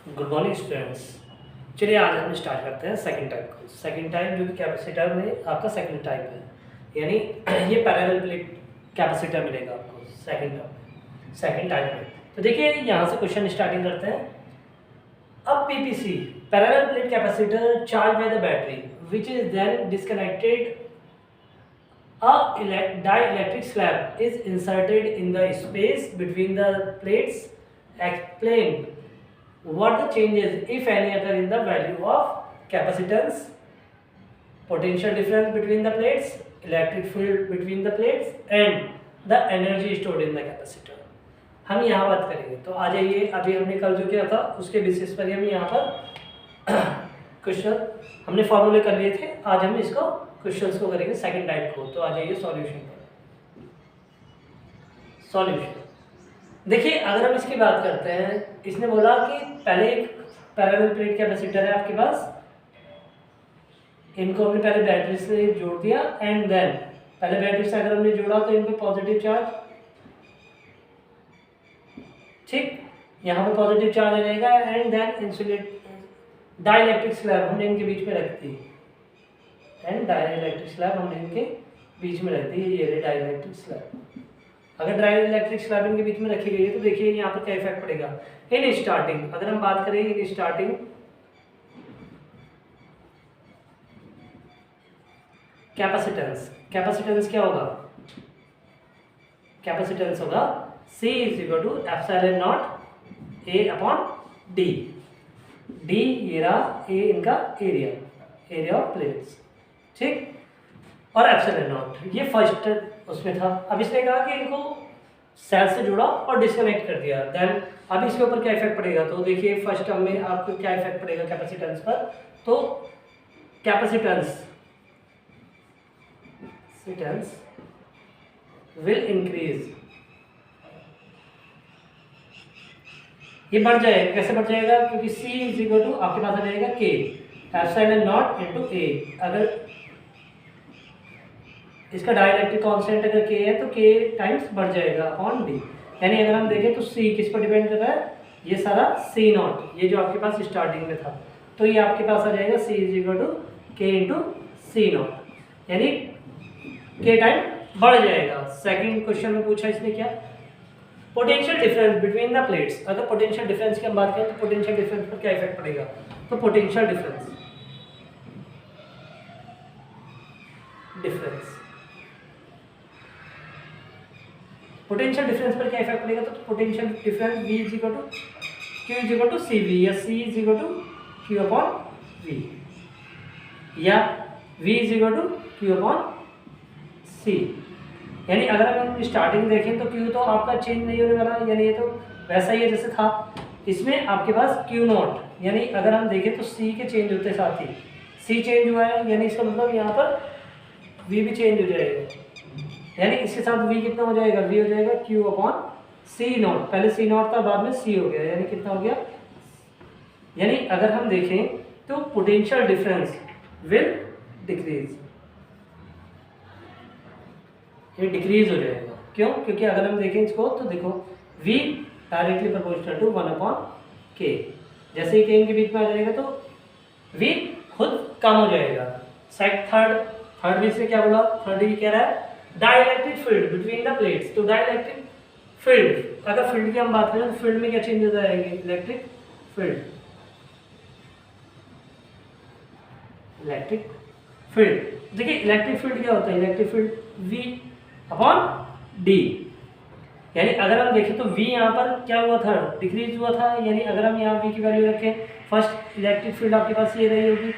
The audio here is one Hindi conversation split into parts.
Good morning students. चलिए आज हम स्टार्ट करते हैं सेकंड टाइप को। सेकंड टाइप जो कि कैपेसिटर में आपका सेकंड टाइप है, यानी ये पैरेलल प्लेट कैपेसिटर मिलेगा आपको सेकंड टाइप में। तो देखिए यहाँ से क्वेश्चन स्टार्टिंग करते हैं। अब PPC parallel plate capacitor charge by the battery which is then disconnected a dielectric slab is inserted in the space between the plates. Explain what the changes, if any, occur in the value of capacitance, potential difference between the plates, electric field between the plates, and the energy stored in the capacitor. हम यहाँ बात करेंगे। तो आ जाइए, अभी हमने कल जो किया था उसके बेसिस पर हम यहाँ पर क्वेश्चन हमने फॉर्मूले कर लिए थे। आज हम इसको क्वेश्चंस को करेंगे सेकंड टाइप को। तो आ जाइए सॉल्यूशन पर। सॉल्यूशन देखिए, अगर हम इसकी बात करते हैं, इसने बोला कि पहले एक पैरेलल प्लेट कैपेसिटर है आपके पास, इनको हमने पहले बैटरी से जोड़ दिया एंड देन पहले बैटरी से अगर हमने जोड़ा तो इन पे पॉजिटिव चार्ज, ठीक, यहाँ पे पॉजिटिव चार्ज आ जाएगा and then insulate dielectric slab हमने इनके बीच में रख दी एंड डाइलेक्ट्रिक स्लैब हमने इनके बीच में रख दी। ये डाइलेक्ट्रिक स्लैब, अगर डाइलेक्ट्रिक स्लैब इनके बीच में रखी गई है तो देखिए यहाँ पर क्या इफेक्ट पड़ेगा। इन स्टार्टिंग अगर हम बात करें, इन स्टार्टिंग कैपेसिटेंस क्या होगा? कैपेसिटेंस होगा C is equal to epsilon naught A upon D। D ये रहा, A इनका एरिया ऑफ प्लेट्स, ठीक, और एप्सिलॉन नॉट ये फर्स्ट उसमें था। अब इसने कहा कि इनको सेल से जुड़ा और डिस्कनेक्ट कर दिया, देन अब इसके ऊपर क्या इफेक्ट पड़ेगा? तो देखिए फर्स्ट टर्म में आपको क्या इफेक्ट पड़ेगा कैपेसिटेंस पर। तो कैपेसिटेंस विल इंक्रीज, ये बढ़ जाएगा। कैसे बढ़ जाएगा? क्योंकि C इज इक्वल टू आपके पास आ जाएगा K epsilon not into A। अगर इसका डाइलेक्ट्रिक कांस्टेंट अगर K है तो K टाइम्स बढ़ जाएगा अपॉन D। यानी अगर हम देखें तो C किस पर डिपेंड कर रहा है? ये सारा C नॉट, ये जो आपके पास स्टार्टिंग में था, तो ये आपके पास आ जाएगा C is equal to K into C naught, यानी K टाइम बढ़ जाएगा। सेकंड क्वेश्चन में पूछा इसने क्या? Potential difference between the plates. अगर पोटेंशियल डिफरेंस की हम बात करें तो पोटेंशियल डिफरेंस पर क्या इफेक्ट पड़ेगा? तो पोटेंशियल डिफरेंस पोटेंशियल डिफरेंस पर क्या इफेक्ट पड़ेगा? तो potential difference V is equal to Q is equal to CV या C is equal to Q upon V या V is equal to Q upon C। यानी अगर हम स्टार्टिंग देखें तो Q तो आपका चेंज नहीं होने वाला, यानी ये तो वैसा ही है जैसे था। इसमें आपके पास Q नॉट, यानी अगर हम देखें तो C के चेंज होते साथ ही C चेंज हुआ है, यानी इसका मतलब यहाँ पर V भी चेंज हो जाएगा। यानी इसके साथ V कितना हो जाएगा? V हो जाएगा Q अपॉन C नॉट। पहले C नॉट था, बाद में C हो गया, यानी कितना हो गया? यानी अगर हम देखें तो पोटेंशियल डिफरेंस विल डिक्रीज, ये डिक्रीज हो जाएगा। क्यों? क्योंकि अगर हम देखें इसको तो देखो V directly proportional to 1 upon K। जैसे ही K इनके बीच में आ जाएगा तो V खुद कम हो जाएगा। थर्ड में इसने क्या बोला? थर्ड ये कह रहा है dielectric field between the plates. तो डाइलेक्ट्रिक फील्ड, अगर फील्ड की हम बात करें तो फील्ड में क्या चेंजेस आएंगे? इलेक्ट्रिक फील्ड देखिए इलेक्ट्रिक फील्ड क्या होता है? Electric field V upon D। यानी अगर हम देखें तो V यहाँ पर क्या हुआ था? डिक्रीज हुआ था। यानी अगर हम यहाँ V की वैल्यू रखें, फर्स्ट इलेक्ट्रिक फील्ड आपके पास ये रही होगी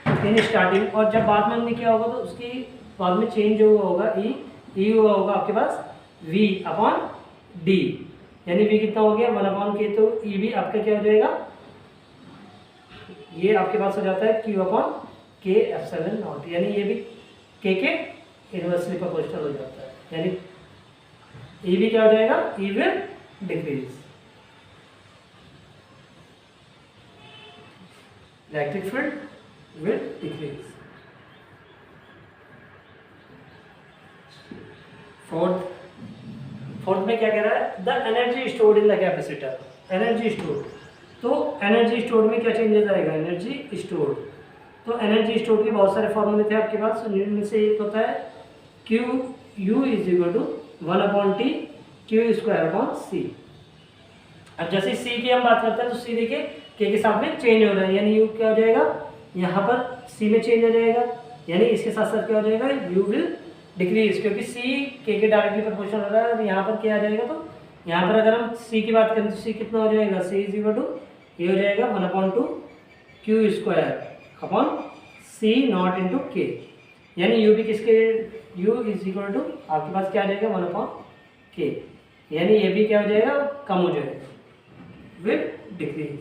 यानी स्टार्टिंग, और जब बाद में हमने किया होगा तो उसकी बाद में चेंज हुआ होगा E हुआ होगा आपके पास V अपॉन D। यानी V कितना हो गया? 1 अपॉन K। तो E भी आपका क्या हो जाएगा? ये आपके पास हो जाता है Q upon K epsilon not, यानी ये भी K के इनवर्सली प्रोपोर्शनल हो जाता है। यानी E भी क्या हो जाएगा? E will decrease, electric field will decrease. Fourth में क्या कह रहा है? The energy stored in the capacitor, energy stored तो एनर्जी स्टोर्ड में क्या चेंजेस आएगा, एनर्जी स्टोर्ड। तो एनर्जी स्टोर्ड के बहुत सारे फॉर्मूले थे आपके पास, जिनमें से एक होता है Q U is equal to 1/T Q square upon C. अब जैसे सी की हम बात करते हैं तो सी देखिए के साथ में चेंज हो रहा है, यानी यू क्या हो जाएगा, यहाँ पर सी में चेंज हो जाएगा, यानी इसके साथ साथ क्या हो जाएगा, यू विल डिक्रीज, क्योंकि सी के डायरेक्टली प्रोपोर्शनल हो रहा है। और यहाँ पर क्या आ जाएगा, तो यहाँ पर अगर हम सी की बात करें तो सी कितना हो जाएगा, सी इज इक्वल टू ये हो जाएगा 1/2 Q square upon C naught into K, यानी यू भी किसके, यू इज इक्वल टू आपके पास क्या आ जाएगा 1/k, यानी ये भी क्या हो जाएगा, कम हो जाएगा विद डिक्रीज।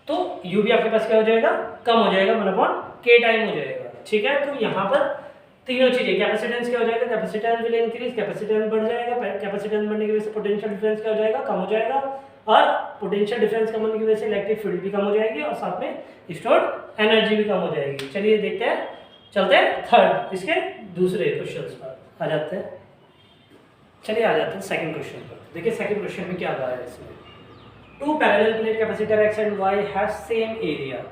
तो u भी आपके पास क्या हो जाएगा, कम हो जाएगा 1/k टाइम हो जाएगा। ठीक है, तो यहाँ पर तीनों चीजें, कैपेसिटेंस क्या हो जाएगा, कैपेसिटेंस विल इंक्रीज, कैपेसिटेंस बढ़ जाएगा, कैपेसिटेंस बढ़ने की वजह से पोटेंशियल डिफरेंस क्या हो जाएगा, कम हो जाएगा, और पोटेंशियल डिफरेंस कम होने की वजह से इलेक्ट्रिक फील्ड भी कम हो जाएगी, और साथ में स्टोर्ड एनर्जी भी कम हो जाएगी। चलिए देखते हैं, चलते हैं थर्ड, इसके दूसरे क्वेश्चन पर आ जाते हैं। चलिए आ जाते हैं सेकंड क्वेश्चन पर। देखिए सेकंड क्वेश्चन में क्या आ रहा है, इसमें two parallel plate capacitor X and Y have same area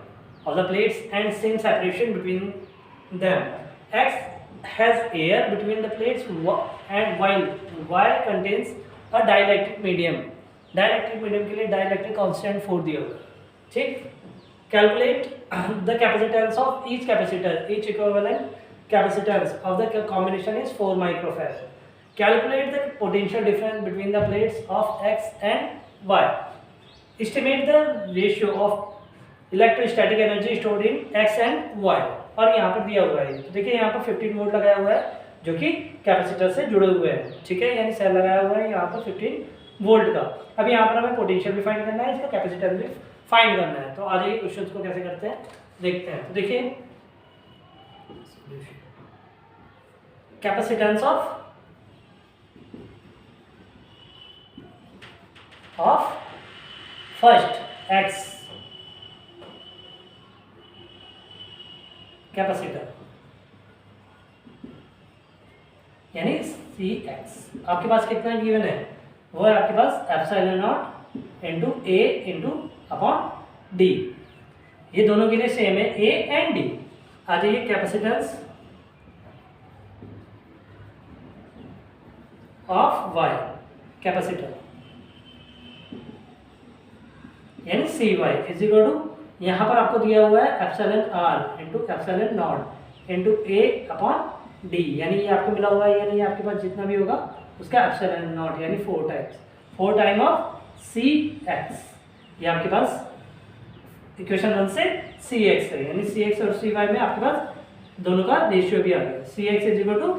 of the plates and same separation between them. X has air between the plates and while Y contains a dielectric medium. Dielectric medium के लिए dielectric constant 4 दिया हुआ है। ठीक, calculate the capacitance of each capacitor. Each equivalent capacitance of the combination is 4 microfarad. Calculate the potential difference between the plates of X and Y. Estimate the ratio of electrostatic energy stored in X and Y, और यहाँ पर दिया हुआ है। तो देखिए यहाँ पर 15 वोल्ट लगाया हुआ है जो कि कैपेसिटर से जुड़े हुए हैं। ठीक है, यानी सेल लगाया हुआ है यहाँ पर 15 वोल्ट का। अब यहाँ पर हमें पोटेंशियल भी फाइंड करना है, इसका कैपेसिटर भी फाइंड करना है। तो आ जाइए क्वेश्चन को कैसे करते हैं देखते हैं। तो देखिए capacitance of first x capacitor यानी सी एक्स आपके पास कितना गिवन है, वो है आपके पास epsilon not into A into upon D. ये दोनों के लिए सेम है, ए एंड डी। आ जाइए कैपेसिटेंस ऑफ वाई कैपेसिटर यानी C Y is equal to यहाँ पर आपको दिया हुआ है epsilon R into epsilon not into A upon D, यानी ये आपको मिला हुआ है, यानी आपके पास जितना भी होगा उसका एप्सिलॉन नॉट यानी 4 टाइम ऑफ सी एक्स। ये आपके पास इक्वेशन 1 से सी एक्स है, यानी सी एक्स और सी वाई में आपके पास दोनों का रेशियो भी आ गया। C X is equal to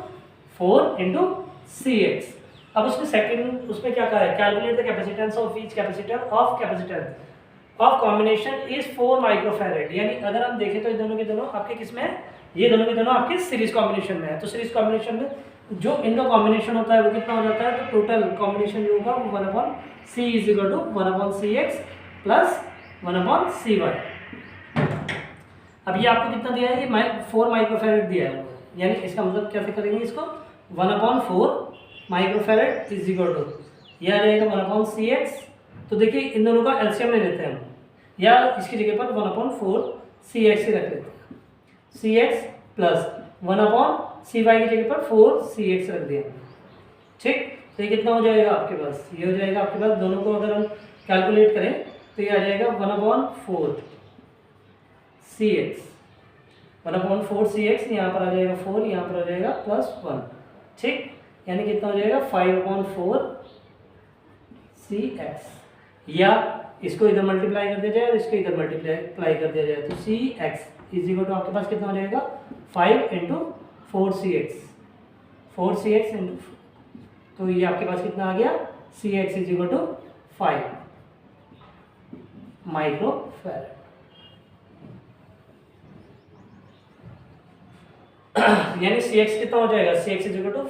4 into C X. अब उसमें सेकंड उसमें क्या कहा है, calculate the capacitance of each capacitor of capacitance of combination is 4 microfarad. यानी अगर हम देखें तो ये दोनों के दोनों आपके किस में है, ये दोनों के दोनों आपके सीरीज कॉम्बिनेशन में है। तो सीरीज कॉम्बिनेशन में जो इनका कॉम्बिनेशन होता है वो कितना हो जाता है, तो टोटल कॉम्बिनेशन जो होगा वो 1/c is equal to 1/cx plus 1/cy। अब ये आपको कितना दिया है, ये 4 माइक्रोफैरेड दिया है, यानी इसका मतलब कैसे करेंगे इसको, 1/4 माइक्रोफैरेड इज इक्वल टू ये आ जाएगा 1/cx। तो देखिए इन दोनों का एलसीएम ले लेते हैं हम, या इसकी जगह पर 1/4cx ही रख लेते हैं, cx प्लस 1/cy की जगह पर 4cx रख दिया। ठीक, तो ये कितना हो जाएगा आपके पास, ये हो जाएगा आपके पास, दोनों को अगर हम कैलकुलेट करें तो ये आ जाएगा 1/4cx 1/4cx, यहाँ पर आ जाएगा 4, यहाँ पर आ जाएगा +1। ठीक, यानी कितना हो जाएगा 5/4cx, या इसको इधर मल्टीप्लाई कर दिया जाए और इसको इधर मल्टीप्लाई कर दिया जाए तो cx इज इक्वल टू आपके पास कितना हो जाएगा 5 इंटू 4cx इंटू, तो ये आपके पास कितना आ गया, cx is equal to 5 microfarad. यानी cx कितना हो जाएगा, cx is equal to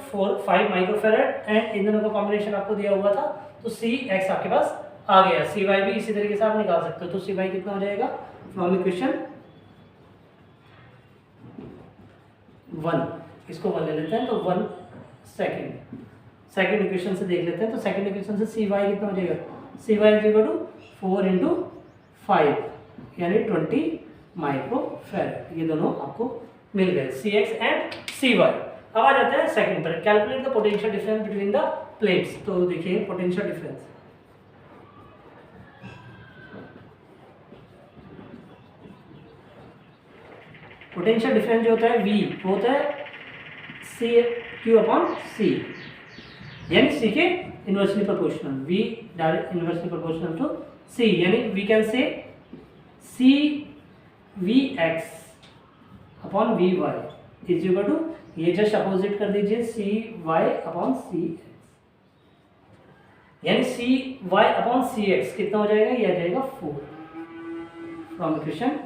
5 microfarad and इन दोनों का कॉम्बिनेशन आपको दिया हुआ था, तो cx आपके पास आ गया। cy भी इसी तरीके से आप निकाल सकते हो, तो cy कितना हो जाएगा फ्रॉम इक्वेशन 1, इसको 1 ले लेते हैं, तो 1 सेकेंड सेकंड इक्वेशन से देख लेते हैं। तो सेकंड इक्वेशन से सी वाई कितना हो जाएगा, C Y is equal to 4 into 5 यानी 20 माइक्रोफैराड। ये दोनों आपको मिल गए, C X and C Y. अब आ जाते हैं सेकंड पर, calculate the potential difference between the plates. तो देखिए पोटेंशियल डिफरेंस, पोटेंशियल डिफरेंस जो होता है V वो होता है सी क्यू अपॉन सी, यानी सी के inversely proportional, V direct inversely proportional to C, यानी V can say C V X upon V Y is equal to, ये जस्ट अपोजिट कर दीजिए, C Y upon C X, यानी C Y upon C X कितना हो जाएगा, ये आ जाएगा 4 फ्रॉम इक्वेशन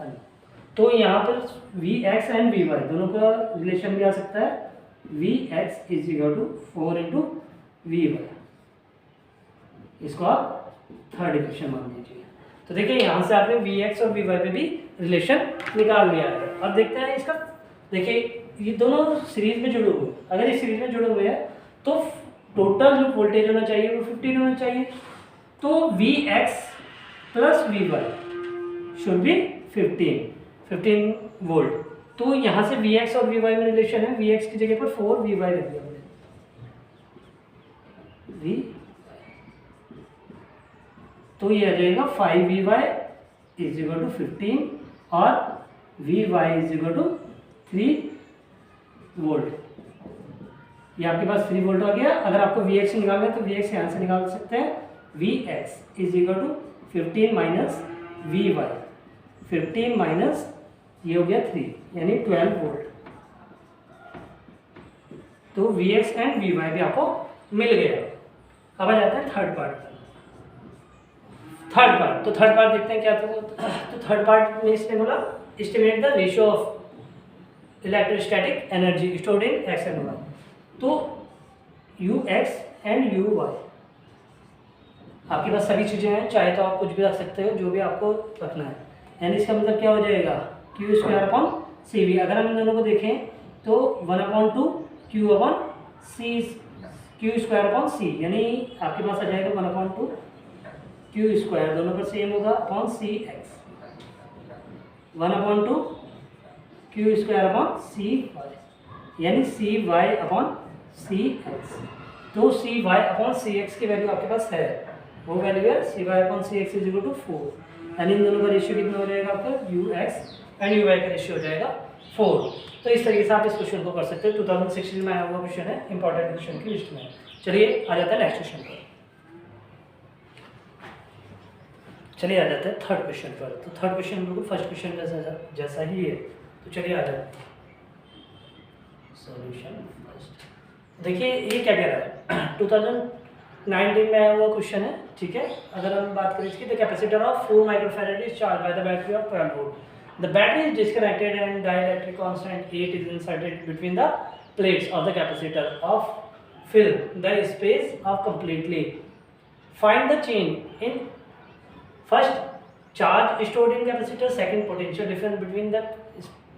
1। तो यहाँ पर V X and V Y दोनों का रिलेशन भी आ सकता है, V X is equal to 4 into V Y, इसको आप थर्ड इक्वेशन मान लीजिए। तो देखिए यहाँ से आपने वी एक्स और वी वाई पे भी रिलेशन निकाल लिया है। अब देखते हैं इसका, देखिए ये दोनों सीरीज में जुड़े हुए हैं, अगर इस सीरीज में जुड़े हुए हैं तो टोटल जो वोल्टेज होना चाहिए वो 15 होना चाहिए। तो V X plus V Y should be 15 volt. तो यहाँ से वी एक्स और वी वाई में रिलेशन है, वी एक्स की जगह पर 4 वी वाई रख दिया हमने, वी, तो ये आ जाएगा 5 V Y is equal to 15 और V Y is equal to 3 volt. ये आपके पास 3 वोल्ट आ गया। अगर आपको वी एक्स निकालना है तो वी एक्स यहाँ से निकाल सकते हैं, V X is equal to 15 minus V Y, 15 minus ये हो गया 3 यानी 12 वोल्ट। तो V X and V Y भी आपको मिल गया। अब आ जाता है थर्ड पार्ट। तो थर्ड पार्ट देखते हैं क्या था। तो थर्ड पार्ट में इसने बोला estimate the ratio of electrostatic energy stored in X and Y. तो U X and U Y आपके पास सभी चीज़ें हैं, चाहे तो आप कुछ भी रख सकते हो, जो भी आपको रखना है। यानी इसका मतलब क्या हो जाएगा, Q square upon C V. अगर हम इन दोनों को देखें तो 1/2 Q upon C, Q square upon C, यानी आपके पास आ जाएगा 1/2 क्यू स्क्वायर, दोनों पर सेम होगा, upon C X, 1/2 Q square upon C Y, यानी C Y upon C X. तो C Y upon C X की वैल्यू आपके पास है, वो वैल्यू है C Y upon C X is equal to 4, यानी इन दोनों का रेशियो कितना हो जाएगा आपका, U X and U Y का रेशियो हो जाएगा 4। तो इस तरीके से आप इस क्वेश्चन को कर सकते हो। 2016 में आया हुआ क्वेश्चन है, इंपॉर्टेंट क्वेश्चन की लिस्ट में। चलिए आ जाता है नेक्स्ट क्वेश्चन पर। चलिए आ जाते हैं थर्ड क्वेश्चन पर। तो थर्ड क्वेश्चन बिल्कुल फर्स्ट क्वेश्चन जैसा ही है। तो चलिए आ जाते हैं सॉल्यूशन फर्स्ट। देखिए ये क्या कह रहा है, 2019 में आया हुआ क्वेश्चन है, ठीक है। अगर हम बात करें इसकी, the capacitor of 4 microfarad is charge by the battery of 12 volt. The battery is disconnected and dielectric constant 8 is inserted between the plates of the capacitor of fill the space of completely. Find the change in first charge stored in capacitor, second potential difference between the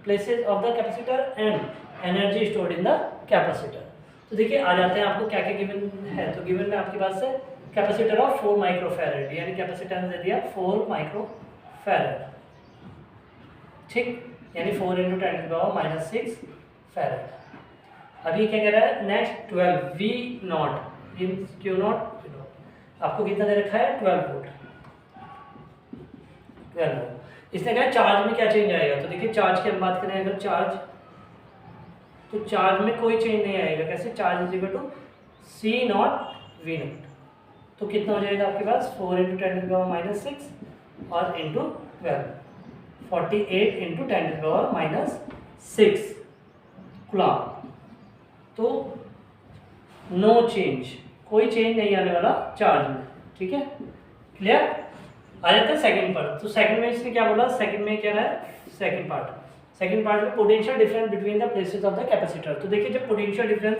places of the capacitor and energy stored in the capacitor. तो देखिए आ जाते हैं, आपको क्या क्या गिवन है। तो गिवन में आपके पास है कैपेसिटर ऑफ 4 माइक्रोफैराड, यानी कैपेसिटेंस दे दिया 4 माइक्रोफैराड, ठीक, यानी 4 × 10⁻⁻6 फैराड। अभी क्या कह रहा है, next 12 V naught in Q naught, आपको कितना दे रखा है 12 वोल्ट, 12 वोल्ट। इसने कहा चार्ज में क्या चेंज आएगा। तो देखिए चार्ज की हम बात करें, अगर चार्ज, तो चार्ज में कोई चेंज नहीं आएगा। कैसे, charge is equal to C not V naught. तो कितना हो जाएगा आपके पास 4 × 10⁻⁻6 और इंटू 12, 48 × 10⁻⁻6 कूलम। तो नो चेंज, कोई चेंज नहीं आने वाला चार्ज में, ठीक है, क्लियर। आ जाते हैं सेकंड पर। तो सेकंड में इसने क्या बोला, सेकंड में क्या है, सेकंड पार्ट में potential difference between the places of the capacitor. तो देखिए जब पोटेंशियल डिफरेंस,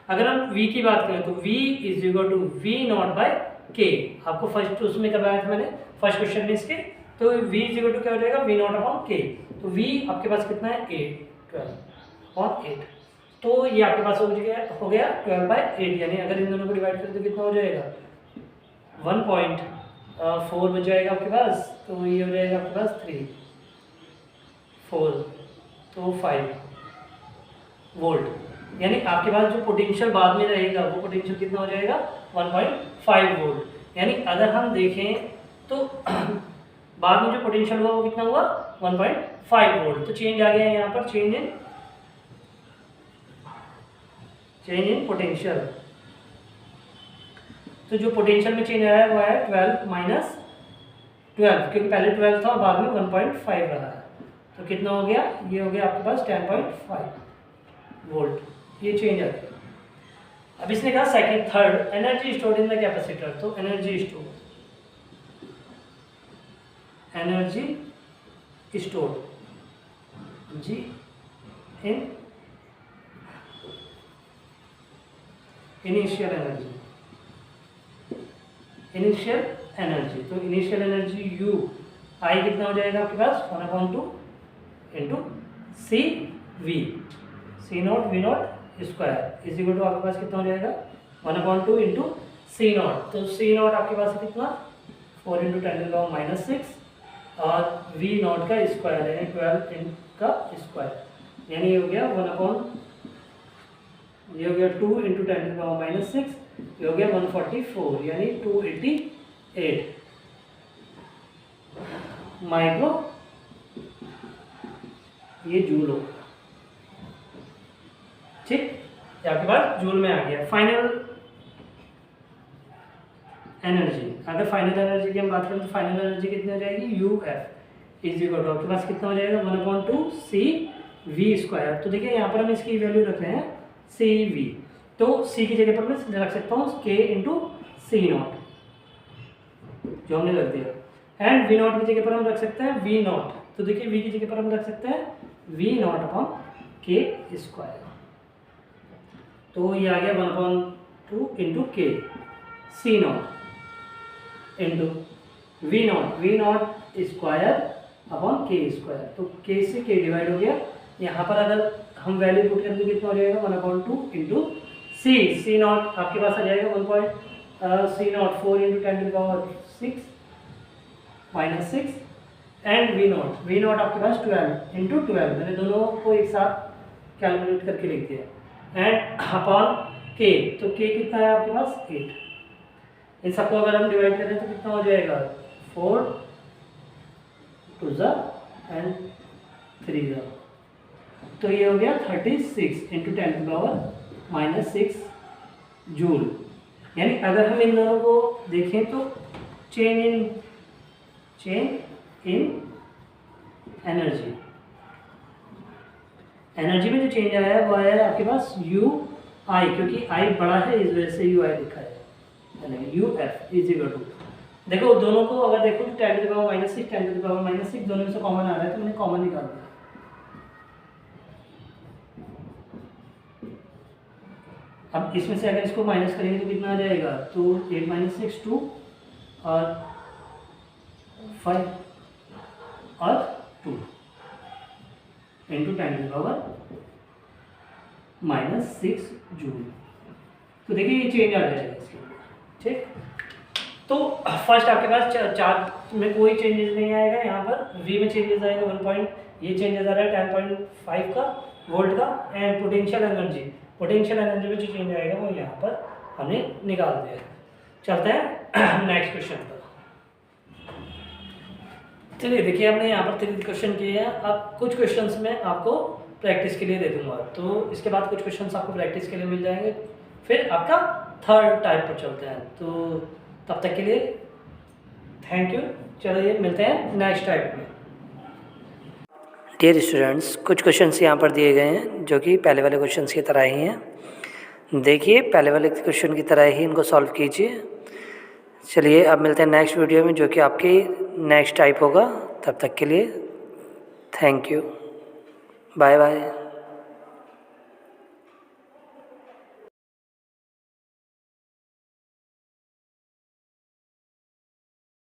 अगर हम V की बात करें तो V is equal to V naught by K। आपको फर्स्ट उसमें करवाया था मैंने फर्स्ट क्वेश्चन में इसके। तो V इज इक्वल टू क्या हो जाएगा, V नॉट अपॉन K। तो V आपके पास कितना है 8, 12/8, तो ये आपके पास हो गया 12/8, यानी अगर इन दोनों को डिवाइड करें तो कितना हो जाएगा 1.4 बच जाएगा आपके पास, तो ये हो जाएगा आपके पास 3 4 तो 5 वोल्ट। यानी आपके पास जो पोटेंशियल बाद में रहेगा वो पोटेंशियल कितना हो जाएगा 1.5 वोल्ट। यानी अगर हम देखें तो बाद में जो पोटेंशियल हुआ वो कितना हुआ 1.5 वोल्ट। तो चेंज आ गया है यहाँ पर, चेंज इन पोटेंशियल। तो जो पोटेंशियल में चेंज आया है वो है 12 माइनस 12, क्योंकि पहले 12 था और बाद में 1.5 रहा है। तो कितना हो गया, ये हो गया आपके पास 10.5 वोल्ट, ये चेंज आ गया। अब इसने कहा second third energy stored in the capacitor. तो एनर्जी स्टोर्ड जी इन इनिशियल एनर्जी। तो इनिशियल एनर्जी यू आई कितना हो जाएगा आपके पास 1/2 into C V, C not V not square is equal to आपके पास कितना हो जाएगा 1/2 इंटू सी नॉट। तो सी नॉट आपके पास है कितना 4 इंटू 10⁻⁻⁶ और वी नॉट का स्क्वायर यानी 12 का स्क्वायर, यानी ये हो गया 2 इंटू 10⁻⁻⁶, ये हो गया 144 यानी 288 माइक्रो ये जूल हो। ठीक, ये आपके पास जूल में आ गया। फाइनल एनर्जी, अगर फाइनल एनर्जी की हम बात करें तो फाइनल एनर्जी कितनी हो जाएगी UF इज इक्वल टू आपके पास कितना हो जाएगा 1/2 CV स्क्वायर। तो देखिए यहाँ पर हम इसकी वैल्यू रख रहे हैं CV, तो C की जगह पर मैं रख सकता हूँ K इंटू सी नॉट जो हमने रख दिया, एंड V नॉट की जगह पर हम रख सकते हैं V नॉट। तो देखिए V की जगह पर हम रख सकते हैं V naught upon K square. तो ये आ गया 1/2 into K C naught into V not square upon K square. तो K से K डिवाइड हो गया। यहाँ पर अगर हम वैल्यू पुट करें तो कितना हो जाएगा 1/2 इंटू सी नॉट आपके पास आ जाएगा 4 इंटू 10⁻⁶ -6 एंड वी नॉट आपके पास 12 इंटू 12, मैंने दोनों को एक साथ कैलकुलेट करके लिख दिया, एंड अपॉन K। तो K कितना है आपके पास 8। इन सबको अगर हम डिवाइड करें तो कितना हो जाएगा 4 2 एंड 3। तो ये हो गया 36 इंटू 10⁻⁻⁶ जूल। यानी अगर हम इन दोनों को देखें तो चेंज इन एनर्जी में जो चेंज आया है वो आया है आपके पास UI, क्योंकि I बड़ा है इस वजह से UI लिखा है, यानी UF इज इक्वल टू, देखो दोनों को अगर देखो तो 10⁻⁻⁶ दोनों में से कॉमन आ रहा है तो मैंने कॉमन निकाल दिया। अब इसमें से अगर इसको माइनस करेंगे तो कितना आ जाएगा, तो 8 - 6 2 और 5 और 2 इंटू 10⁻⁻�6 जूल। तो देखिए ये चेंज आ जाएगा इसके अंदर। ठीक, तो फर्स्ट आपके पास चार्ज में कोई चेंजेस नहीं आएगा, यहाँ पर V में चेंजेस आएगा 1 पॉइंट, ये चेंजेस आ रहा है 10.5 का वोल्ट का, एंड पोटेंशियल एनर्जी में जो चेंज आएगा वो यहाँ पर हमने निकाल दिया है। चलते हैं नेक्स्ट क्वेश्चन पर। चलिए देखिए हमने यहाँ पर 3 क्वेश्चन किए हैं। अब कुछ क्वेश्चंस में आपको प्रैक्टिस के लिए दे दूंगा, तो इसके बाद कुछ क्वेश्चंस आपको प्रैक्टिस के लिए मिल जाएंगे, फिर आपका थर्ड टाइप पर चलते हैं। तो तब तक के लिए थैंक यू, चलिए मिलते हैं नेक्स्ट टाइप में। डियर स्टूडेंट्स, कुछ क्वेश्चंस यहाँ पर दिए गए हैं जो कि पहले वाले क्वेश्चंस की तरह ही हैं। देखिए पहले वाले क्वेश्चन की तरह ही इनको सॉल्व कीजिए। चलिए अब मिलते हैं नेक्स्ट वीडियो में जो कि आपकी नेक्स्ट टाइप होगा। तब तक के लिए थैंक यू, बाय बाय।